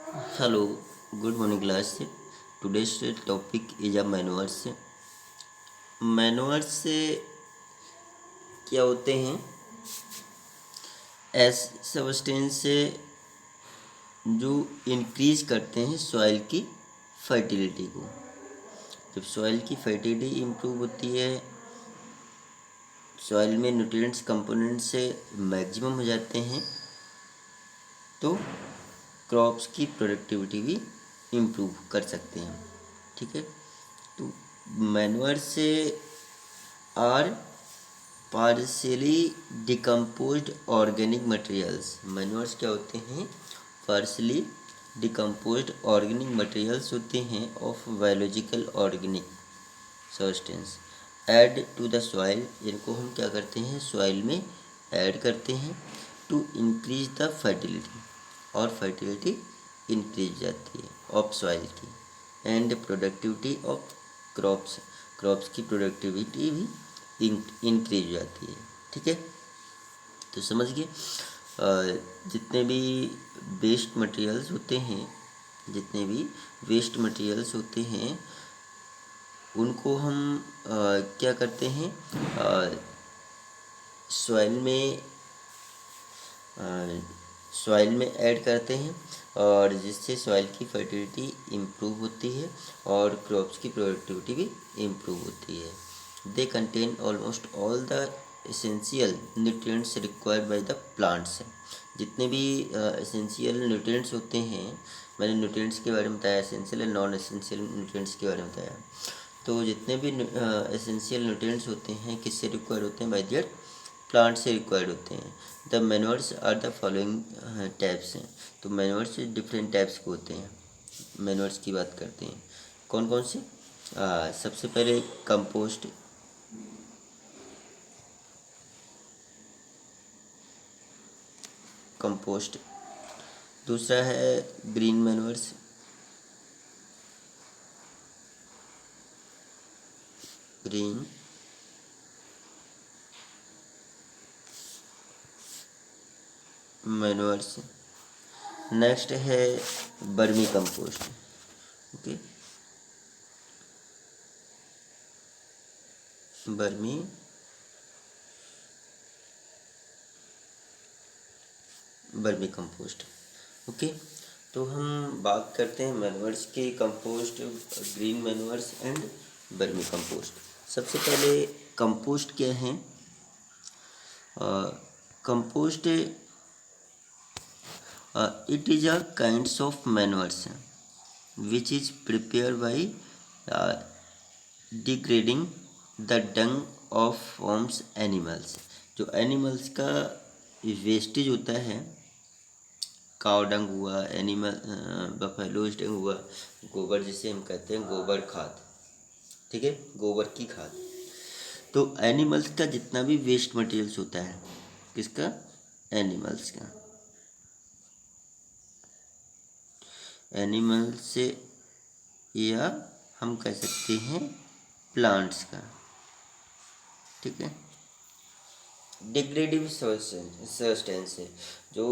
Hello, good morning class. Today's topic is a manures. मैनुअर्स क्या होते हैं? ऐसे सब्सटेंस जो इंक्रीज करते हैं सॉइल की फर्टिलिटी को। जब सॉइल की फर्टिलिटी इम्प्रूव होती है, सॉइल में न्यूट्रिएंट्स कंपोनेंट से मैक्सिमम हो जाते हैं, तो क्रॉप्स की प्रोडक्टिविटी भी इम्प्रूव कर सकते हैं। ठीक है, तो मैनुअर से are partially decomposed organic materials. Manures क्या होते हैं? पार्शियली डिकम्पोज्ड ऑर्गेनिक मटेरियल्स होते हैं of biological organic substance add to the soil. इनको हम क्या करते हैं? सॉइल में ऐड करते हैं टू इंक्रीज द फर्टिलिटी, और फर्टिलिटी इंक्रीज जाती है ऑफ सॉइल की, and productivity of crops. Crops की प्रोडक्टिविटी भी इंक्रीज हो जाती है। ठीक है, तो समझ गए। जितने भी वेस्ट मटेरियल्स होते हैं, जितने भी वेस्ट मटेरियल्स होते हैं उनको हम क्या करते हैं? सॉइल में सॉइल में ऐड करते हैं, और जिससे सॉइल की फर्टिलिटी इम्प्रूव होती है और क्रॉप्स की प्रोडक्टिविटी भी इम्प्रूव होती है। They contain almost all the essential nutrients required by the plants. जितने भी एसेंशियल न्यूट्रिएंट्स होते हैं, मैंने न्यूट्रिएंट्स के बारे में बताया, essential and non essential nutrients के बारे में बताया। तो जितने भी एसेंशियल न्यूट्रिएंट्स होते हैं किससे रिक्वायर्ड होते हैं? बाय दियर प्लांट से रिक्वायर्ड होते हैं। The manures are the following types हैं। तो मैन्योर्स डिफरेंट टाइप्स के होते हैं। मैन्योर्स की बात करते हैं, कौन कौन से? सबसे पहले कंपोस्ट, कंपोस्ट। दूसरा है green manures, green manures. Next है बर्मी कंपोस्ट। ओके, बर्मी बर्मी कंपोस्ट। ओके, तो हम बात करते हैं मैन्योर्स के, कंपोस्ट, ग्रीन मैन्योर्स एंड बर्मी कंपोस्ट। सबसे पहले कंपोस्ट क्या है? Compost it is a kinds of manures which is prepared by uh, degrading the dung of farms animals। जो एनिमल्स का वेस्टेज होता है, काव डंग हुआ, एनिमल बफेलोज डंग हुआ, गोबर जिसे हम कहते हैं गोबर खाद। ठीक है, गोबर की खाद। तो एनिमल्स का जितना भी वेस्ट मटेरियल्स होता है, किसका? एनिमल्स का। एनिमल से, या हम कह सकते हैं प्लांट्स का। ठीक है, डिग्रेडिव सब्सटेंस है जो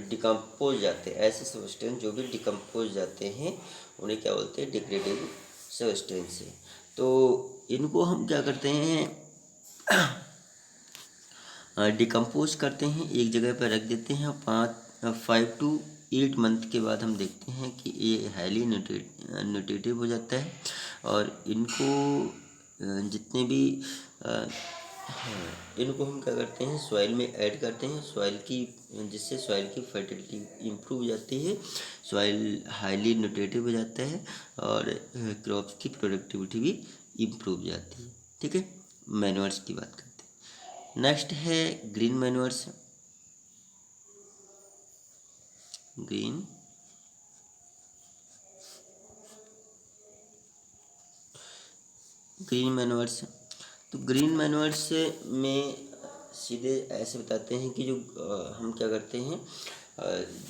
डिकम्पोज जाते हैं। ऐसे सब्सटेंस जो भी डिकम्पोज जाते हैं उन्हें क्या बोलते हैं? डिग्रेडिव सब्सटेंस है। तो इनको हम क्या करते हैं? डिकम्पोज करते हैं, एक जगह पर रख देते हैं, 5 to 8 मंथ के बाद हम देखते हैं कि ये हाईली न्यूट्रिटिव हो जाता है। और इनको जितने भी इनको हम क्या करते हैं? सॉइल में ऐड करते हैं, सॉइल की, जिससे सॉइल की फर्टिलिटी इम्प्रूव हो जाती है, सॉइल हाईली न्यूट्रिटिव हो जाता है, और क्रॉप्स की प्रोडक्टिविटी भी इम्प्रूव हो जाती है। ठीक है, मैन्योर्स की बात करते हैं। नेक्स्ट है green manures. Green green manures. तो ग्रीन मैन्योर्स में सीधे ऐसे बताते हैं कि जो हम क्या करते हैं?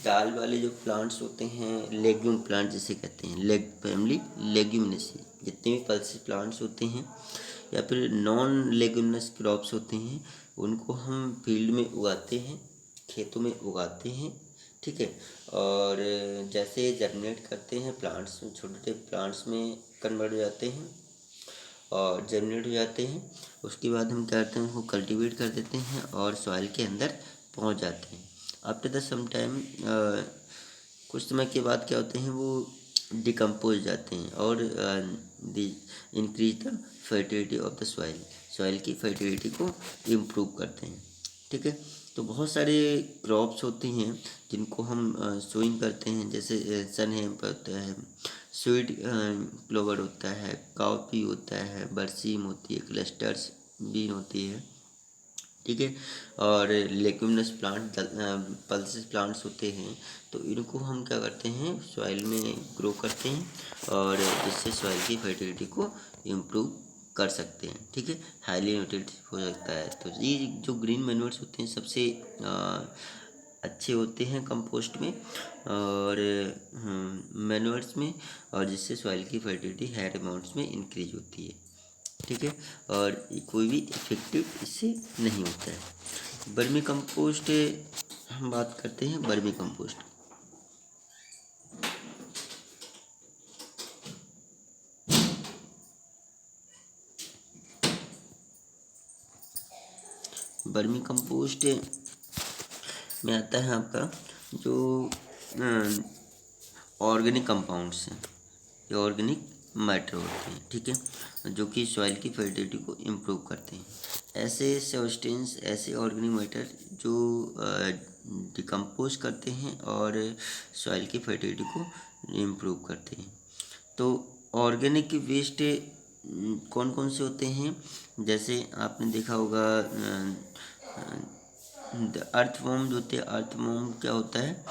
दाल वाले जो प्लांट्स होते हैं, लेग्यूम प्लांट जिसे कहते हैं, लेग फैमिली लेग्यूमिनेसी, जितने भी पल्सी प्लांट्स होते हैं या फिर नॉन लेग्यूमिनस क्रॉप्स होते हैं, उनको हम फील्ड में उगाते हैं, खेतों में उगाते हैं। ठीक है। और जैसे जर्मिनेट करते हैं प्लांट्स, छोटे छोटे प्लांट्स में कन्वर्ट हो जाते हैं और जर्मिनेट हो जाते हैं, उसके बाद हम क्या करते हैं, उनको कल्टीवेट कर देते हैं और सॉइल के अंदर पहुंच जाते हैं। आफ्टर द सम टाइम, कुछ समय के बाद क्या होते हैं, वो डिकम्पोज जाते हैं और increase the fertility of the soil, soil की फर्टिलिटी को इम्प्रूव करते हैं। ठीक है। तो बहुत सारे क्रॉप्स होती हैं जिनको हम सोइंग करते हैं, जैसे सन हेम्प होता है, स्वीट क्लोवर होता है, काउपी होता है, बरसीम होती है, क्लस्टर्स बीन होती है। ठीक है। और लेग्यूमिनस प्लांट, पल्सेस प्लांट्स होते हैं, तो इनको हम क्या करते हैं, सॉइल में ग्रो करते हैं और इससे सॉइल की फर्टिलिटी को इम्प्रूव कर सकते हैं। ठीक है, हाईली न्यूट्रिएंट हो सकता है। तो ये जो ग्रीन मैन्योर्स होते हैं सबसे अच्छे होते हैं कंपोस्ट में और मैन्योर्स में, और जिससे सॉइल की फर्टिलिटी हायर अमाउंट्स में इंक्रीज होती है। ठीक है। और कोई भी इफेक्टिव इससे नहीं होता है। वर्मी कंपोस्ट, हम बात करते हैं वर्मी कंपोस्ट। वर्मी कंपोस्ट में आता है आपका जो ऑर्गेनिक कंपाउंड्स हैं, ये ऑर्गेनिक मैटर होते हैं। ठीक है, जो कि सॉइल की फर्टिलिटी को इम्प्रूव करते हैं। ऐसे सब्सटेंस, ऐसे ऑर्गेनिक मैटर जो डिकम्पोज करते हैं और सॉइल की फर्टिलिटी को इम्प्रूव करते हैं। तो ऑर्गेनिक वेस्ट कौन कौन से होते हैं, जैसे आपने देखा होगा अर्थवॉर्म जो होते हैं, अर्थवॉर्म क्या होता है,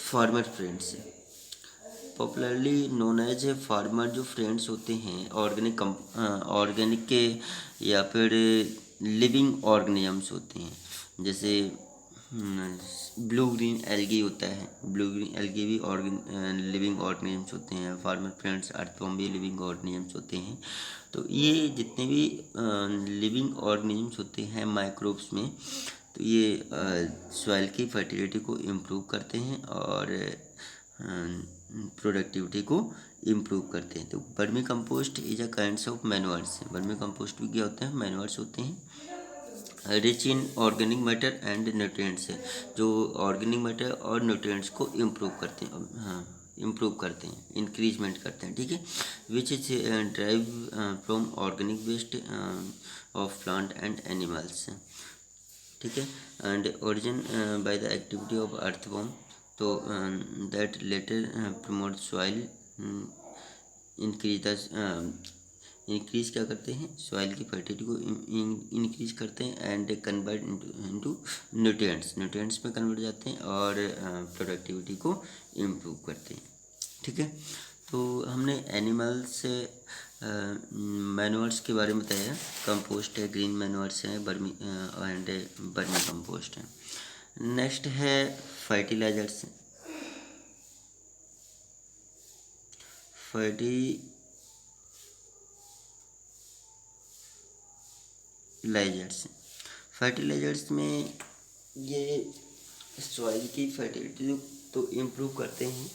farmer friends, popularly known as farmer जो फ्रेंड्स होते हैं, ऑर्गेनिक के या फिर लिविंग ऑर्गेनिजम्स होते हैं, जैसे ब्लू ग्रीन एल्गी होता है, ब्लू ग्रीन एल्गी भी लिविंग ऑर्गेनिजम्स होते हैं। फार्मर फ्रेंड्स, अर्थवॉर्म भी लिविंग ऑर्गेनिजम्स होते हैं। तो ये जितने भी लिविंग ऑर्गेनिजम्स होते हैं माइक्रोब्स में, तो ये सॉइल की फर्टिलिटी को इम्प्रूव करते हैं और प्रोडक्टिविटी को इम्प्रूव करते हैं। तो vermi compost is a kinds of manures, vermi compost भी क्या होते हैं, मैन्योर्स होते हैं, rich in organic matter and nutrients, जो ऑर्गेनिक मैटर और न्यूट्रिएंट्स को इम्प्रूव करते हैं, हाँ इम्प्रूव करते हैं, इंक्रीजमेंट करते हैं। ठीक है, which is drive from organic waste of plant and animals. ठीक है, and origin by the activity of earthworm, तो that later promote soil increase increase क्या करते हैं, सॉइल की फर्टिलिटी को इंक्रीज करते हैं and convert into nutrients, nutrients में कन्वर्ट जाते हैं और प्रोडक्टिविटी को इम्प्रूव करते हैं। ठीक है, तो हमने एनिमल्स मैन्योर्स के बारे में बताया, कंपोस्ट है, ग्रीन मैन्योर्स हैं, बर्मी एंड बर्मी कंपोस्ट है। नेक्स्ट है फर्टिलाइजर्स, फर्टिलाइजर्स, फर्टिलाइजर्स में ये सॉइल की फर्टिलिटी तो इम्प्रूव करते हैं,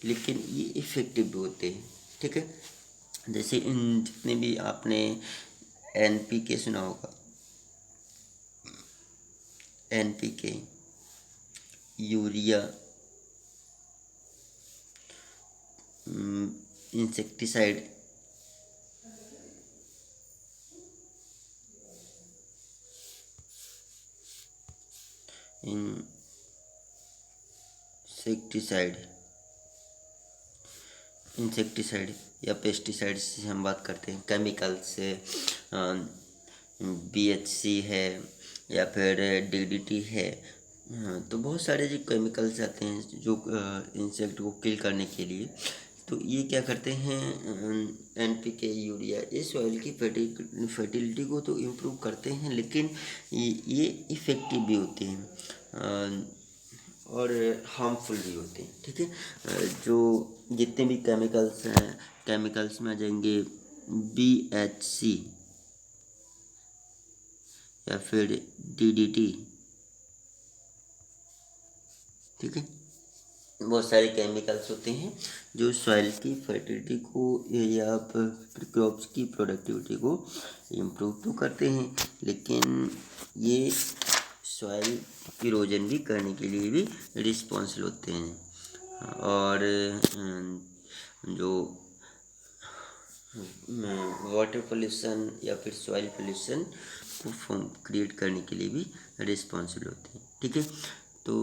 लेकिन ये इफ़ेक्टिव भी होते हैं। ठीक है, जैसे इन जितने भी आपने NPK सुना होगा, NPK, यूरिया, इंसेक्टिसाइड, इंसेक्टिसाइड या पेस्टिसाइड्स से हम बात करते हैं, केमिकल्स से BHC है या फिर DDT है। तो बहुत सारे जो केमिकल्स आते हैं जो इंसेक्ट को किल करने के लिए, तो ये क्या करते हैं, NPK, यूरिया, ये सॉइल की फर्टिलिटी को तो इम्प्रूव करते हैं, लेकिन ये इफ़ेक्टिव भी होते हैं और हार्मफुल भी होते हैं। ठीक है, जो जितने भी केमिकल्स हैं, केमिकल्स में आ जाएंगे BHC या फिर DDT, ठीक है। बहुत सारे केमिकल्स होते हैं जो सॉइल की फर्टिलिटी को या क्रॉप्स की प्रोडक्टिविटी को इम्प्रूव तो करते हैं, लेकिन ये सॉइल इरोजन भी करने के लिए भी रिस्पॉन्सिबल होते हैं। और जो वाटर पोल्यूशन या फिर सॉइल पोल्यूशन को फॉर्म क्रिएट करने के लिए भी रिस्पॉन्सिबल होते हैं। ठीक है, तो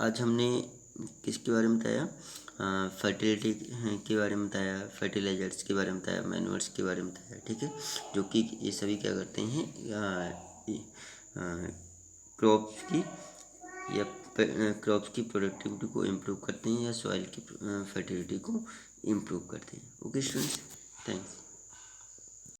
आज हमने किसके बारे में बताया, फर्टिलिटी के बारे में बताया, फर्टिलाइजर्स के बारे में बताया, मैन्योर्स के बारे में बताया। ठीक है, जो कि ये सभी क्या करते हैं, क्रॉप्स की या क्रॉप्स की प्रोडक्टिविटी को इम्प्रूव करते हैं या सॉइल की फर्टिलिटी को इम्प्रूव करते हैं। Okay students, thanks.